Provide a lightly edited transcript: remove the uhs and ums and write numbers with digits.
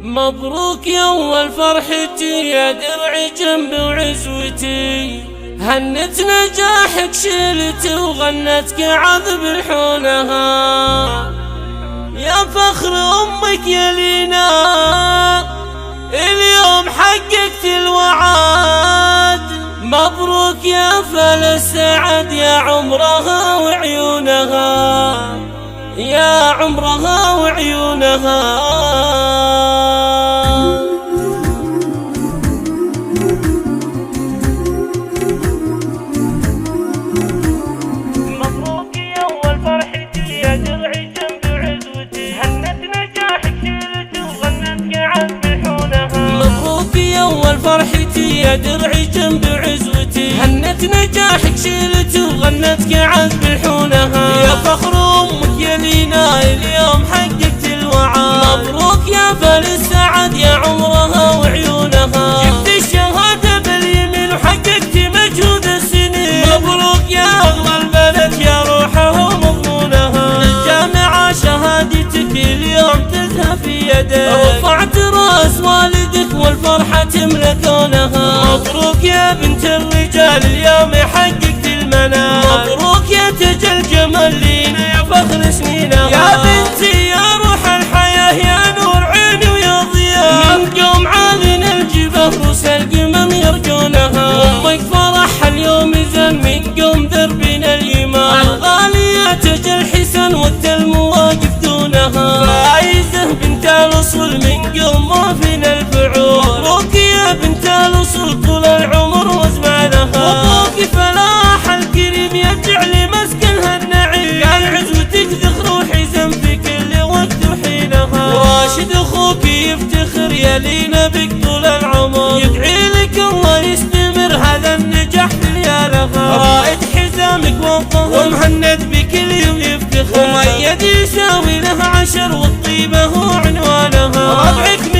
مبروك يا اول فرحتي يا درعي جنبي وعزوتي، هنت نجاحك شيلتي وغنتك عذب الحونها، يا فخر امك يا لينا اليوم حققت الوعد. مبروك يا فل السعد يا عمرها وعيونها، يا عمرها وعيونها. مبروك يا اول فرحتي يا درعي جنبي وعزوتي، هنت نجاحك شيلتي وغنتك عذب الحونها. مبروك يا اول فرحتي يا درعي جنبي وعزوتي، هنت نجاحك شيلتي وغنتك عذب الحونها، يا فخر امك يا لينا اليوم حققت الوعد. مبروك يا فل السعد يا عمرها وعيونها، جبت الشهاده باليمين وحققت مجهود السنين. مبروك يا اغلى البلد يا روحها ومضمونها، للجامعه شهادتك اليوم تزهى في يدك، رفعت راس والدك والفرحه تملى كونها. مبروك يا بنت الرجال اليوم حققت المنال، مبروك يا تاج الجمال لينا يا فخر سنينها. يا بنتي يا روح الحياه يا نور عيني ويا ضياء، من قوم عالين الجباه روس القمم يرجونها. امك فرحها اليوم يزن من قوم دربنا اليمان، الغاليه تاج الحسن والتلم واقف دونها، فايزه بنت الاصل من قوم ما فينا الفعول. مبروك يا بنت الاصل طول العمر وزمانها، مبروك فلاح الكريم يجعل مسكنها النعيم، قال عزوتك ذخر وحزن في كل وقت وحينها. راشد اخوك يفتخر يا لينا بك طول العمر، يدعي لك الله يستمر هذا النجاح في ليالها. رائد حزامك والظهر ومهند بك اليوم يفتخر، ومؤيد يساوي له 10 والطيبه هو عنوانها. ربعك